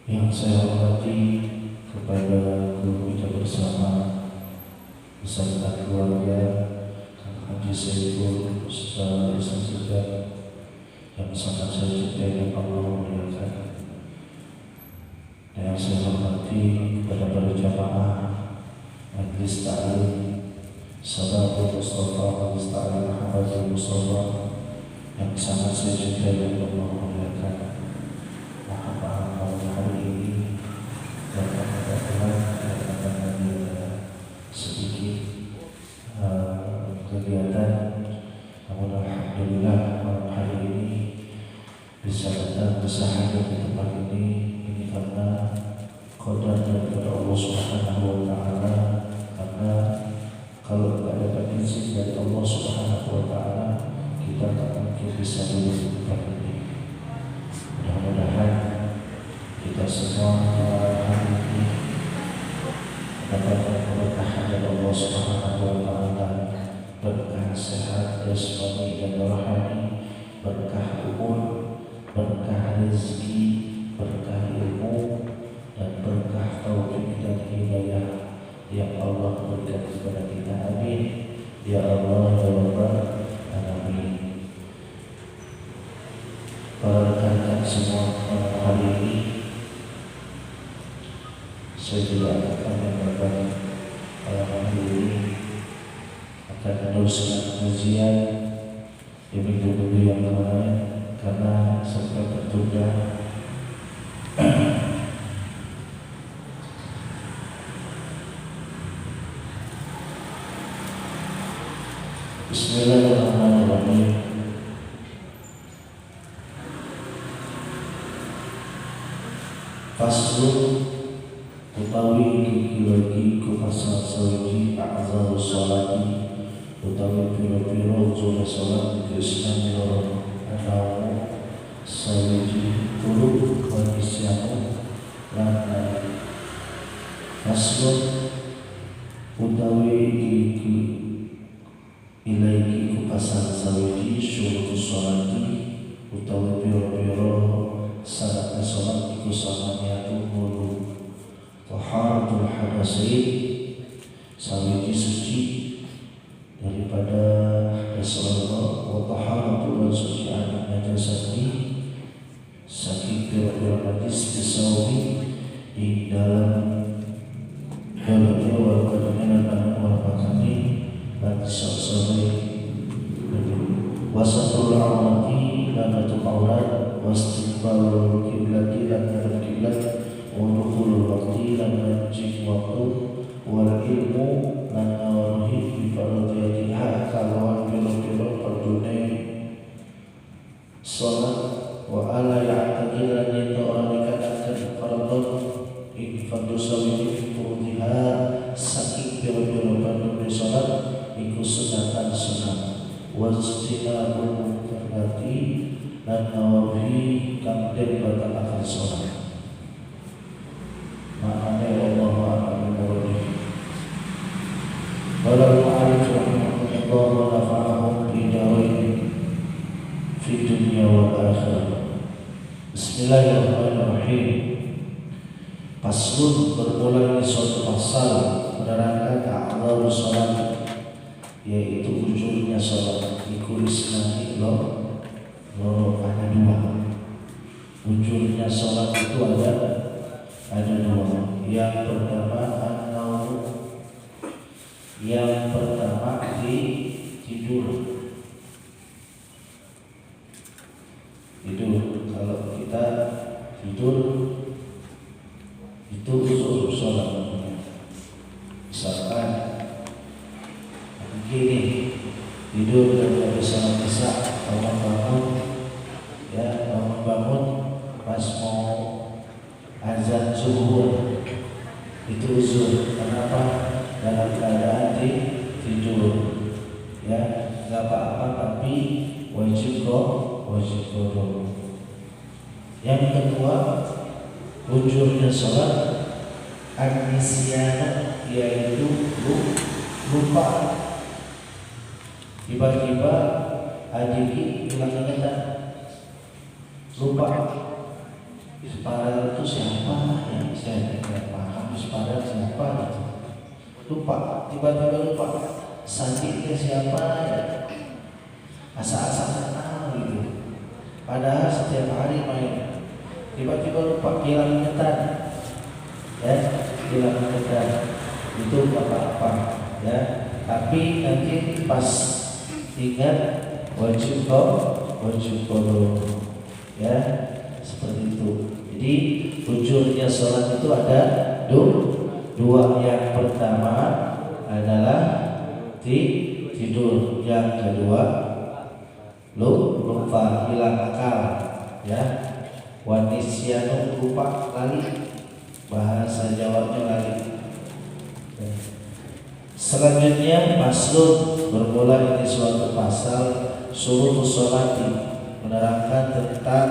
Yang saya hormati kepada guru kita bersama beserta keluarga Kang Haji Saiful beserta Ustaz Sujat yang sangat saya cintai dan Allah muliakan. Dan yang saya hormati kepada para jamaah Majlis Ta'lim Sahabat Mustafa Majlis Ta'lim Muhammad Mustafa yang sangat saya cintai dan Allah muliakan. Mohon maaf pada hari ini dan akan sedikit kegiatan, namun alhamdulillah malam hari ini bisa datang bersahabat di tempat ini karena qadar daripada Allah Subhanahu wa taala. Karena kalau tidak dapat izin dari Allah Subhanahu wa taala, kita tak mungkin bisa duduk di tempat ini. Mudah-mudahan kita semua hari ini mendapatkan keberkahan dari Allah Subhanahu wa taala, berkah sehat jasmani dan rohani, berkah umur, berkah rezeki, berkah ilmu, dan berkah taufik dan hidayah yang Allah berikan kepada kita. Amin ya Allah ya Rabbal alamin. Para rekan-rekan semua, hari ini saya juga akan menyampaikan hari ini akan meneruskan kajian di minggu-minggu yang kemarin karena sempat tertunda. Bismillahirrahmanirrahim. Faslun utawi iki lagi ku pasal sawi a'zaru sholati utawi piro-piro zona sholat di Islam loro anawu sawi turu wa isyamu lan faslun utawi iki ilaiki ku pasal sawi syurutu sholati utawi piro-piro syarat sholat iku samanya wudu, taharatul hadasain sawiji suci daripada hadas wa taharatul suci an najasati saking pira-pira najis bisawi di dalam dalamnya wal qadamina dan warapakani dan sasawai wasatul awati lanatul awrat wastiqbalul kiblati lan ngadep kiblat wa dukhulul waqti lan najib waktu wal ilmu lan nawahi bi fardiyatiha kalawan piro-piro perdune sholat wa ala ya'taqil lan yata orang dikatakan fardun ing fardu sawiji fi furdiha saking piro-piro perdune sholat iku sunatan sunat wastinabul mukarrati dan nawafi kang den batal akan sholat. Maknanya Allah a'lam bishawab. Walal mu'alif rahimahullah wa nafa'ahum bidarain fi dunya wal akhirah. Bismillahirrahmanirrahim. Paslun bermula di suatu pasal menerangkan a'zaru sholat, yaitu ujurnya sholat. Iku isnani loro ada dua. Ujurnya sholat itu ada dua. Yang pertama yang pertama tidur. Kalau kita tidur itu usul sholat. Misalkan begini, tidur dan tidak bisa isya, bangun pas mau azan zuhur itu uzur. Kenapa? Dalam keadaan tidur, ya nggak apa-apa, tapi wajib qada. Yang kedua, ujurnya sholat an-nisyana, yaitu lupa. Tiba-tiba adik hilang ingatan, lupa Habis padahal itu siapa yang saya tidak paham. Habis padahal siapa gitu. Lupa, tiba-tiba lupa sandinya siapa ya. Asa-asa kenal gitu. Padahal setiap hari main. Tiba-tiba lupa, hilang ingatan. Ya, hilang ingatan. Itu apa-apa ya. Tapi nanti pas ingat wajib qada ya, seperti itu. Jadi ujurnya sholat itu ada dua. Yang pertama adalah tidur, yang kedua lupa, hilang akal ya. Wanisyanu, lupa, lali, bahasa Jawanya lali. Selanjutnya faslun, bermula ini suatu pasal suruh sholati, menerangkan tentang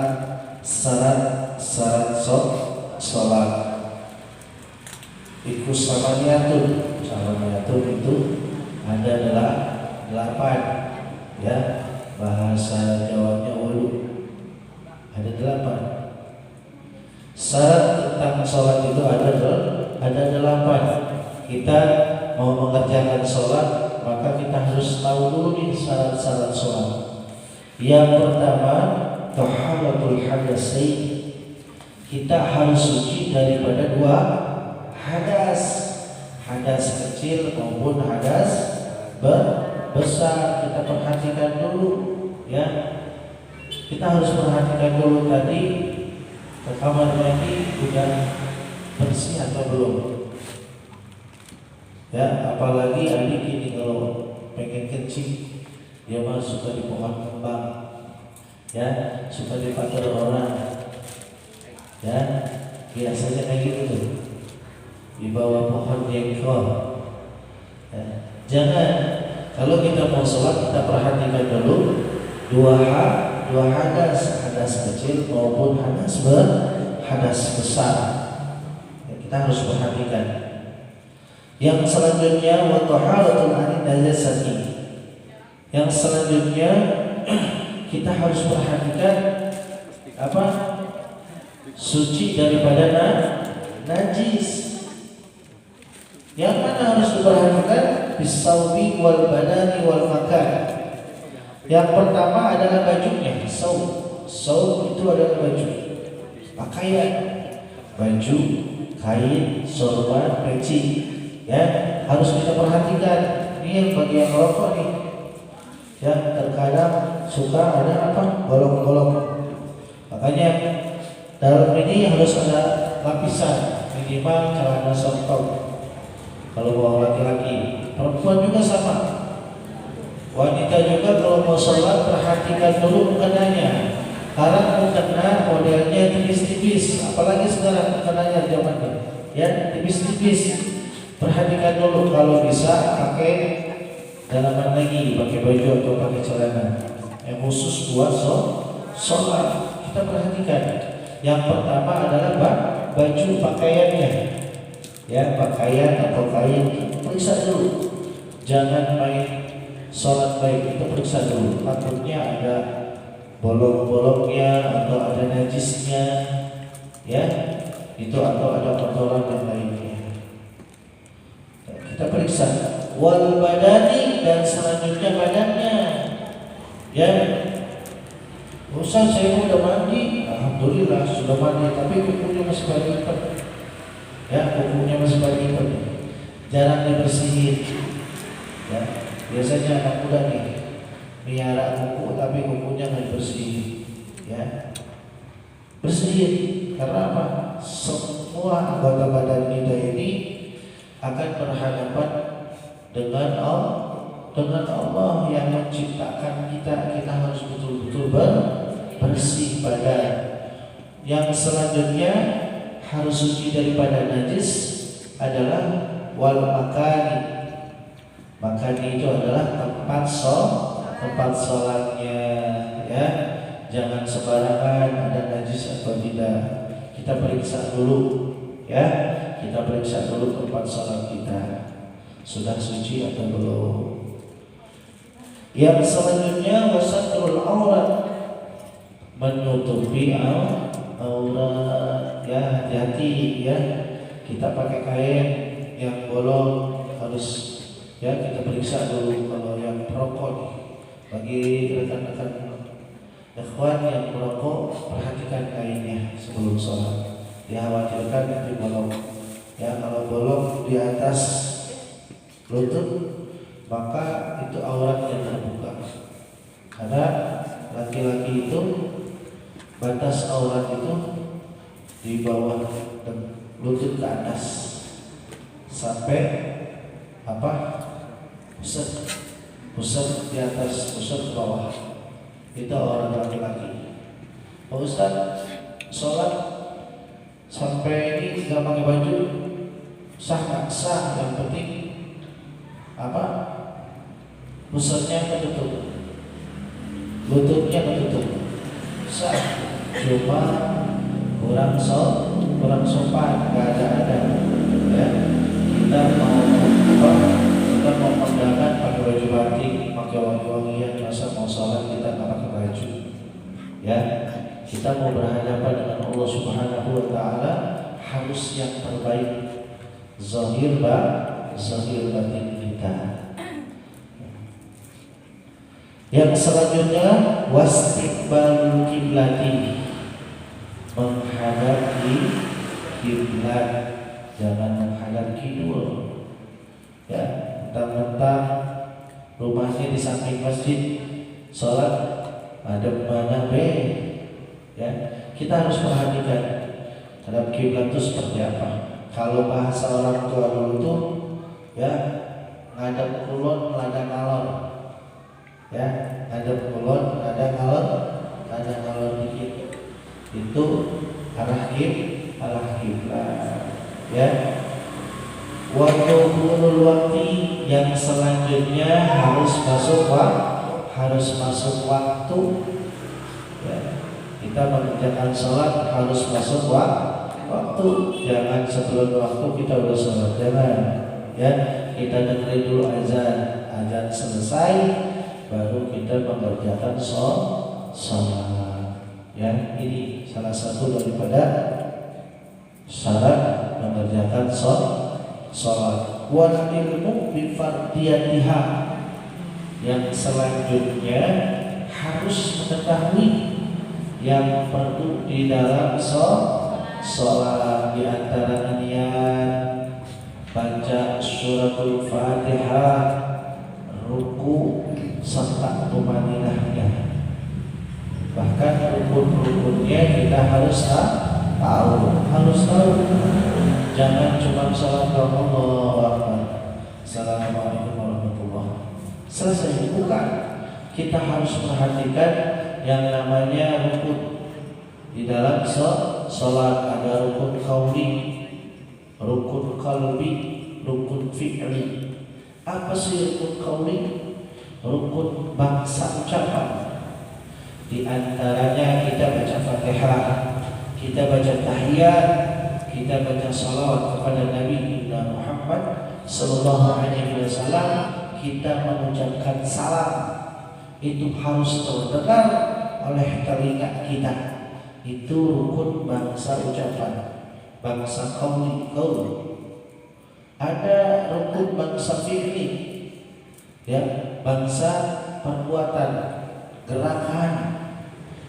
syarat sholat. Iku samaniyatun itu ada 8 ya, bahasa Jawanya 8, ada 8 syarat tentang sholat. Itu ada 8. Kita mau mengerjakan sholat, maka kita harus tahu dulu nih syarat-syarat sholat. Yang pertama, taharatul hadasain, kita harus suci daripada 2 hadas, hadas kecil maupun hadas besar. Kita perhatikan dulu ya. Kita harus perhatikan dulu tadi ke kamar mandi udah bersih atau belum. Ya, apalagi adik ini kalau pengen kencing, dia mah suka di pohon kembang, ya, suka di pagar orang, ya, biasanya kayak gitu tuh, di bawah pohon jengkol. Ya. Jangan, kalau kita mau sholat kita perhatikan dulu dua hadas, hadas kecil maupun hadas besar. Ya, kita harus perhatikan. Yang selanjutnya wa taharatul najasati. Yang selanjutnya kita harus perhatikan apa? Suci daripada najis. Yang mana harus diperhatikan? Bisawbi wal badani wal makan. Yang pertama adalah bajunya. Saub itu adalah baju, pakaian, baju, kain, sorban, peci. Ya, harus kita perhatikan. Ini yang bagi yang merokok nih. Ya, terkadang suka ada apa? Bolong-bolong. Makanya dalam ini harus ada lapisan, minimal celana short. Kalau bawa laki-laki, perempuan juga sama. Wanita juga kalau mau sholat perhatikan dulu mukenanya. Karena mukena modelnya tipis-tipis, apalagi sekarang mukenanya zaman ini, ya tipis-tipis. Perhatikan dulu, kalau bisa pakai dalaman lagi, pakai baju atau pakai celana yang khusus buat sholat. Kita perhatikan. Yang pertama adalah baju, pakaiannya, ya, pakaian atau kain, periksa dulu. Jangan main sholat baik, kita periksa dulu. Takutnya ada bolong-bolongnya atau ada najisnya, ya, itu atau ada kotoran yang lainnya. Kita periksa. Wal badani, dan selanjutnya badannya. Ya, Ustaz, saya udah mandi, alhamdulillah sudah mandi, tapi kukunya masih berlipat. Ya, kukunya masih berlipat. Jarang dibersihin. Ya, biasanya anak muda nih miara kuku tapi kukunya nggak dibersihin. Ya, bersihin. Karena apa? Semua anggota badan kita ini akan berhadapan dengan Allah yang menciptakan kita. Kita harus betul-betul bersih badan. Yang selanjutnya harus suci daripada najis adalah wal makani. Makani itu adalah tempat sholatnya, ya. Jangan sembarangan ada najis atau tidak. Kita periksa dulu, ya. Kita periksa dulu tempat sholat kita sudah suci atau belum. Yang selanjutnya wasatrul aurat, menutupi aurat ya, hati-hati ya. Kita pakai kain yang bolong harus ya kita periksa dulu. Kalau yang perokok, bagi rekan-rekan ikhwan yang merokok, perhatikan kainnya sebelum sholat. Dikhawatirkan nanti bolong. Ya, kalau bolong di atas lutut, maka itu aurat yang terbuka. Karena laki-laki itu batas aurat itu di bawah lutut ke atas sampai pusat di atas, pusat ke bawah. Itu aurat laki-laki. Pak Ustaz, sholat sampai ini nggak pakai baju sah nggak sah? Yang penting pusatnya ketutup, lututnya ketutup, sah. Cuma kurang sopan, nggak ada ya. Kita mau kondangan pakai baju batik, pakai wangi-wangian, masa mau sholat kita nggak pakai baju ya. Kita mau berhadapan dengan Allah Subhanahu wa Ta'ala, harus yang terbaik, zahir batin kita. Yang selanjutnya, wastiqbalul kiblati, menghadap kiblat, jangan menghadap kidul ya. Mentang-mentang rumahnya di samping masjid, sholat ada mana ya. Kita harus perhatikan terhadap kiblat itu seperti apa. Kalau bahasa orang tua dulu tuh ya, ngadep kulon lada ngalor ya, ngadep kulon lada ngalor dikit, itu arah kiblat ya. Waktu yang selanjutnya harus masuk waktu ya. Kita mengerjakan sholat harus masuk waktu, jangan sebelum waktu kita udah sholat, jangan ya. Kita dengerin dulu azan selesai baru kita mengerjakan sholat ya. Ini salah satu daripada syarat mengerjakan sholat. Wal ilmu bifardiyatiha, yang selanjutnya harus mengetahui yang perlu di dalam sholat. Di antara niat baca suratul Fatihah, ruku serta tumaninahnya. Bahkan rukun-rukunnya kita harus tahu. Jangan cuma sholat Allahu Akbar, Assalamualaikum warahmatullahi selesai, bukan. Kita harus perhatikan yang namanya rukun di dalam sholat. Ada rukun qauli, rukun qalbi, rukun fi'li. Apa sih rukun qauli? Rukun bangsa ucapan. Di antaranya kita baca Fatihah, kita baca tahiyat, kita baca salawat kepada Nabi Muhammad Sallallahu Alaihi Wasallam, kita mengucapkan salam, itu harus terdengar oleh telinga kita. Itu rukun bangsa ucapan, bangsa qauli. Ada rukun bangsa fi'li ya, bangsa perbuatan, gerakan.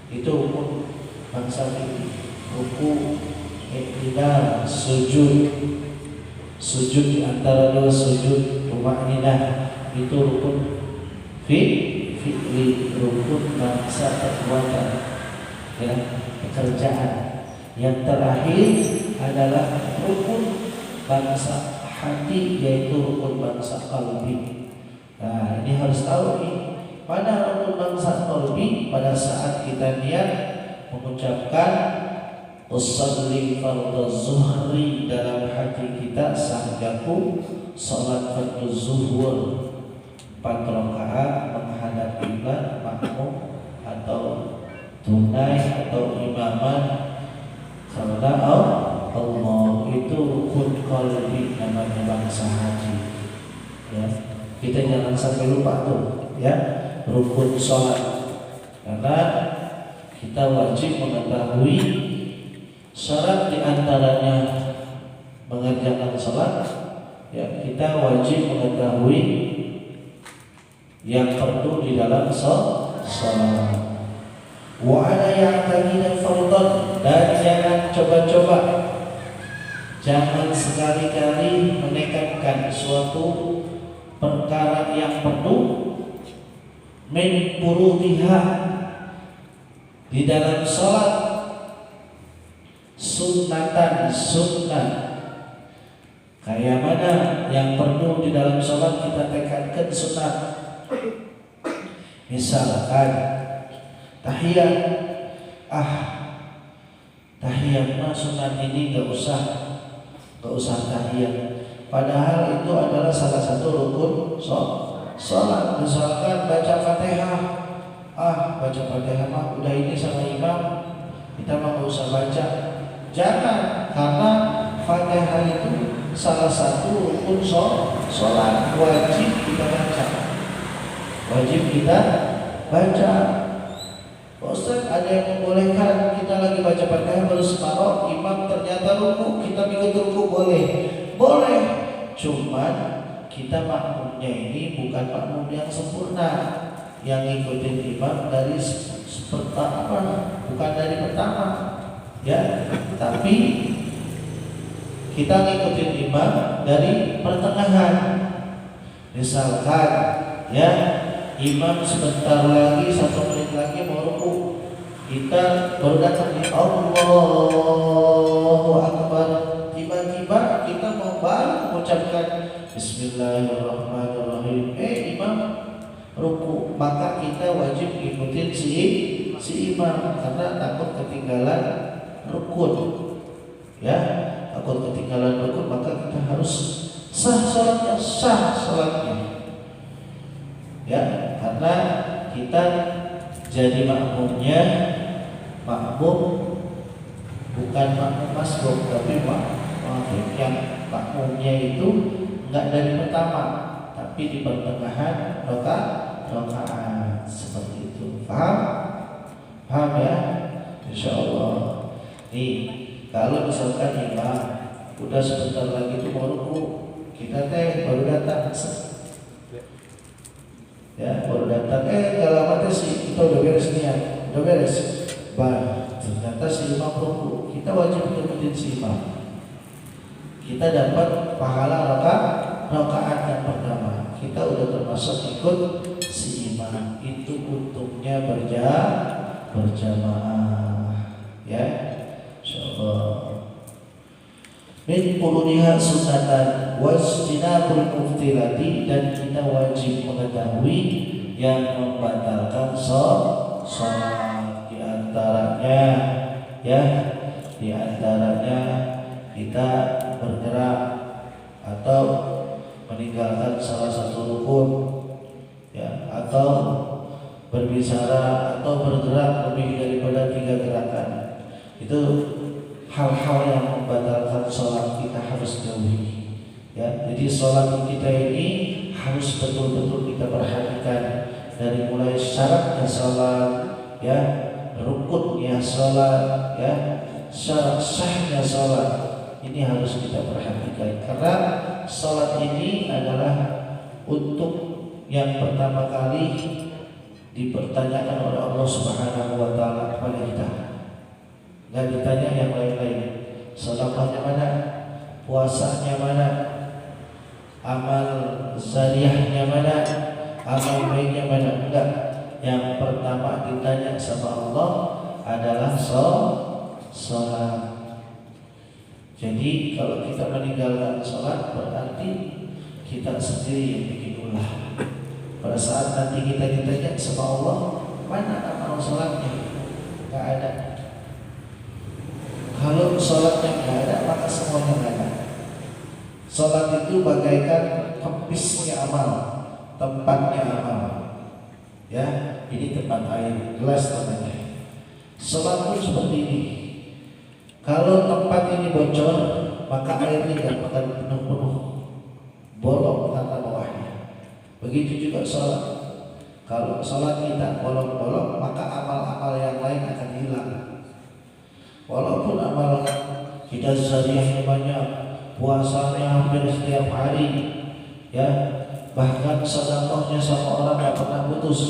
Itu rukun bangsa fi'li. Ruku, iktidal, sujud di antara dua sujud, tumaninah, itu rukun fi'li, rukun bangsa perbuatan ya, pekerjaan. Yang terakhir adalah rukun bangsa hati, yaitu rukun bangsa qalbi. Nah, ini harus tahu nih, pada rukun bangsa qalbi pada saat kita niat mengucapkan usolli fardhu zuhri, dalam hati kita sahjaku salat fardhu zuhur 4 rakaat menghadap kiblat, makmum atau tunai atau imaman karena Allah, itu rukun qalbi, namanya bangsa hati ya. Kita jangan sampai lupa tuh ya, rukun sholat, karena kita wajib mengetahui Syarat diantaranya mengerjakan sholat, ya kita wajib mengetahui yang perlu di dalam sholat. Wa ana ya'taqida fardhan, dan jangan coba-coba, jangan sekali-kali menekankan suatu perkara yang perlu min furudiha di dalam sholat, sunnatan sunnah. Kayak mana yang perlu di dalam sholat kita tekankan sunnah. Misalkan tahiyat, tahiyat mah sunnah ini gak usah tahiyat. Padahal itu adalah salah satu rukun sholat. Misalkan baca Fatihah, baca Fatihah mah udah ini sama imam, kita mah gak usah baca. Jangan, karena Fatihah itu salah satu rukun sholat, wajib kita baca. Wajib kita baca. Ustaz, ada yang membolehkan kita lagi baca Fatihah baru separuh, imam ternyata ruku, kita ikut ruku, boleh? Boleh. Cuman kita makmumnya ini bukan makmum yang sempurna, yang ngikutin imam dari pertama, bukan dari pertama, ya. Tapi kita ngikutin imam dari pertengahan. Misalkan, ya, imam sebentar lagi, 1 menit lagi mau ruku, kita baru datang di Allahu Akbar, tiba-tiba kita mau baru mengucapkan Bismillahirrahmanirrahim, imam ruku, maka kita wajib ikutin si imam, karena takut ketinggalan rukun, ya, takut ketinggalan rukun, maka kita harus sah sholatnya, ya, karena kita jadi makmumnya, makmum bukan makmum masbuk, tapi yang makmumnya itu enggak dari pertama, tapi di pertengahan rakaat, seperti itu. Paham ya? Insyaallah. Nih, kalau misalkan imam udah sebentar lagi itu mau ruku, kita baru datang, ya, baru datang, gak lama sih kita udah beres niat, udah beres, ternyata si imam ruku, kita wajib ikutin si imam. Kita dapat pahala rakaat yang pertama, kita udah termasuk ikut si imam. Itu untungnya berjamaah, ya, insyaallah. Min qululiha sunnatan wastinabul muftilati, dan kita wajib mengetahui yang membatalkan sholat. Di antaranya, ya, di antaranya kita bergerak atau meninggalkan salah satu rukun, ya, atau berbicara atau bergerak lebih daripada 3 gerakan. Itu hal-hal yang membatalkan sholat, kita harus jauhi, ya. Jadi sholat kita ini harus betul-betul kita perhatikan, dari mulai syaratnya sholat, ya, rukunnya sholat, ya, syarat sahnya sholat, ini harus kita perhatikan, karena sholat ini adalah untuk yang pertama kali dipertanyakan oleh Allah Subhanahu wa Ta'ala kepada kita. Gak ditanya yang lain-lain. Sedekahnya mana? Puasanya mana? Amal zariyahnya mana? Amal baiknya mana? Enggak. Yang pertama ditanya sama Allah adalah sholat. Jadi kalau kita meninggalkan sholat, berarti kita sendiri yang bikin ulah. Pada saat nanti kita ditanya sama Allah, mana amal sholatnya? Gak ada. Kalau sholatnya nggak ada, maka semuanya nggak ada. Sholat itu bagaikan kempisnya amal, tempatnya amal. Ya, ini tempat air, gelas namanya. Sholat pun seperti ini. Kalau tempat ini bocor, maka airnya nggak akan penuh-penuh, bolong tata bawahnya. Begitu juga sholat. Kalau sholat kita bolong-bolong, maka amal-amal yang lain akan hilang. Walaupun amal kita zariahnya banyak, puasanya hampir setiap hari, ya, bahkan sedekahnya sama orang nggak pernah putus,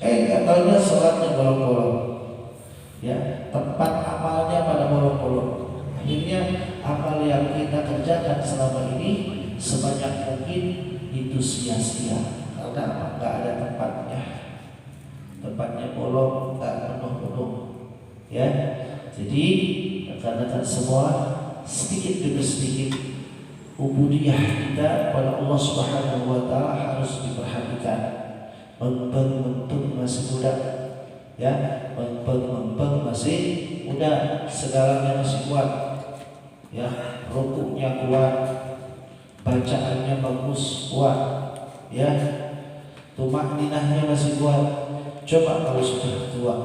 katanya sholatnya bolong-bolong, ya, tempat amalnya pada bolong-bolong. Akhirnya amal yang kita kerjakan selama ini sebanyak mungkin itu sia-sia karena nggak ada tempatnya bolong, nggak penuh-penuh, ya. Jadi rekan-rekan semua, sedikit demi sedikit ubudiyah kita pada Allah Subhanahu wa taala harus diperhatikan. Mempeng masih muda, ya, mempeng masih muda, segalanya masih kuat, ya, rukuknya kuat, bacaannya bagus, kuat, ya, tumakninahnya masih kuat. Coba kalau sudah tua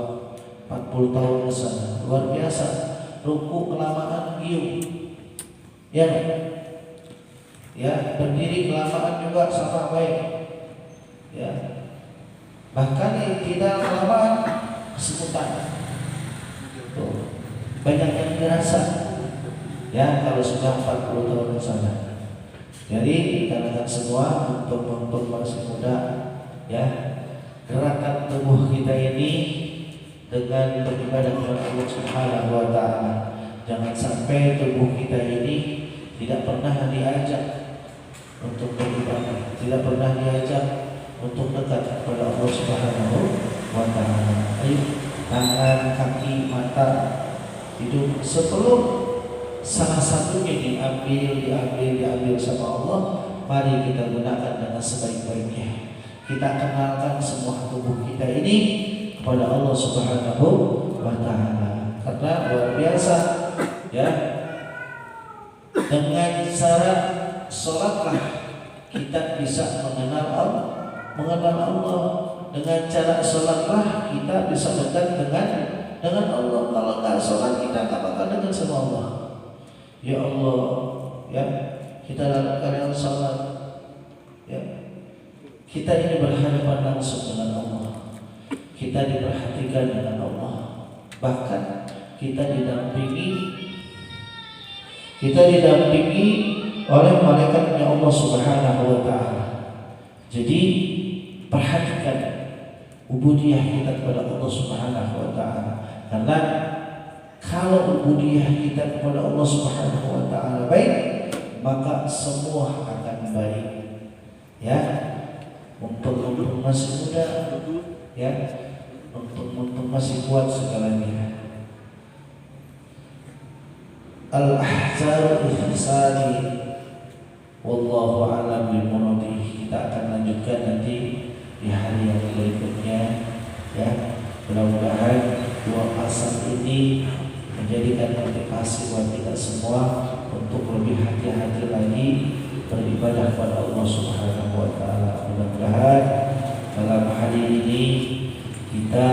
40 tahun ke sana, luar biasa, rukuk kelamaan giung, ya, berdiri kelamaan juga sama baik, ya, bahkan tidak kelamaan semutan. Banyak yang dirasa, ya, kalau sudah 40 tahun ke sana. Jadi rekan-rekan semua, untuk masih muda, ya, gerakan tubuh kita ini dengan beribadah kepada Allah Subhanahu wa taala. Jangan sampai tubuh kita ini tidak pernah diajak untuk beribadah, tidak pernah diajak untuk dekat kepada Allah Subhanahu wa taala. Ayo, tangan, kaki, mata, hidung, sebelum salah satunya diambil sama Allah, mari kita gunakan dengan sebaik-baiknya. Kita kenalkan semua tubuh kita ini kepada Allah Subhanahu wa taala. Karena luar biasa, ya, dengan cara sholatlah kita bisa mengenal Allah. Dengan cara sholatlah kita bisa dekat dengan Allah. Kalau nggak sholat kita nggak bakal dekat sama Allah. Ya Allah, ya, kita dalam keadaan sholat, ya, kita ini berhadapan langsung dengan Allah. Kita diperhatikan dengan Allah. Bahkan kita didampingi oleh malaikatnya Allah Subhanahu wa taala. Jadi perhatikan ubudiyah kita kepada Allah Subhanahu wa taala. Karena kalau ubudiyah kita kepada Allah Subhanahu wa taala baik, maka semua akan baik. Ya, mumpung masih muda, ya, mumpung masih kuat segalanya. Al-ahzar ihsani wallahu a'lam bimuradi. Kita akan lanjutkan nanti di hari yang berikutnya, ya. Mudah-mudahan dua pasal ini menjadikan motivasi buat kita semua untuk lebih hati-hati lagi beribadah kepada Allah Subhanahu wa taala. Mudah-mudahan dalam hari ini kita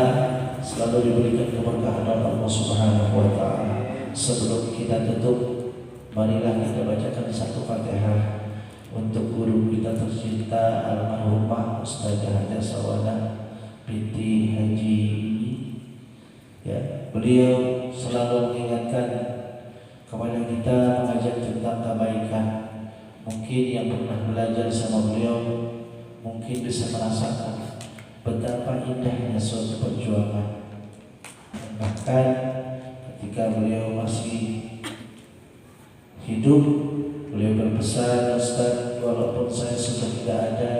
selalu diberikan keberkahan dari Allah Subhanahu wa taala. Sebelum kita tutup, marilah kita bacakan satu Fatihah untuk guru kita tercinta almarhumah Ustazah Haja Sawana binti Haji. Ya, beliau selalu mengingatkan kepada kita mengajak tentang kebaikan. Mungkin yang pernah belajar sama beliau mungkin bisa merasakan betapa indahnya suatu perjuangan. Bahkan ketika beliau masih hidup, beliau berpesan, Ustaz, walaupun saya sudah tidak ada,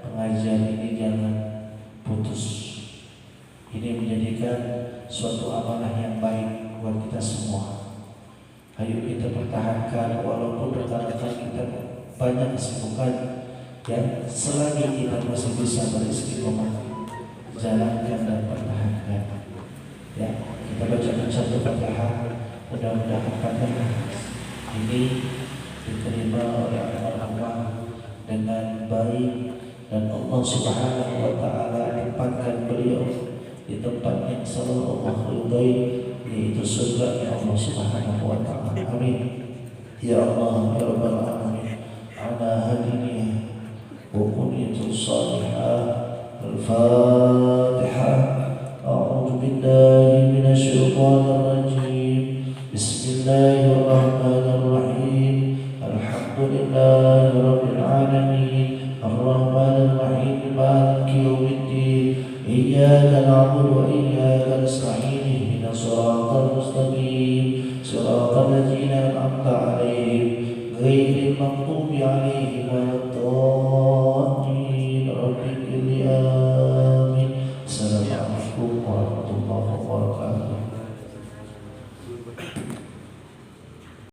pengajian ini jangan putus. Ini menjadikan suatu amanah yang baik buat kita semua. Ayo kita pertahankan walaupun rekan-rekan kita banyak kesibukan, ya, selagi kita masih bisa beristiqomah, jalankan dan pertahankan. Ya, kita bacakan satu Fatihah. Mudah-mudahan Fatihah ini diterima oleh almarhumah dengan baik dan Allah Subhanahu wa taala tempatkan beliau di tempat yang selalu Allah ridai, yaitu surga ya Allah Subhanahu wa taala. Amin. Ya Allah ya Rabbal alamin. Ala hadiniya wa kunyatul salihah. Al-Fatihah. A'udzu billahi minasy syaithanir rajim. الرحمن الرحيم الحمد لله رب العالمين الرحمن الرحيم مالك يوم الدين إياك نعبد وإياك نستعين اهدنا الصراط المستقيم صراط الذين أنعمت عليهم غير المغضوب عليهم ولا الضالين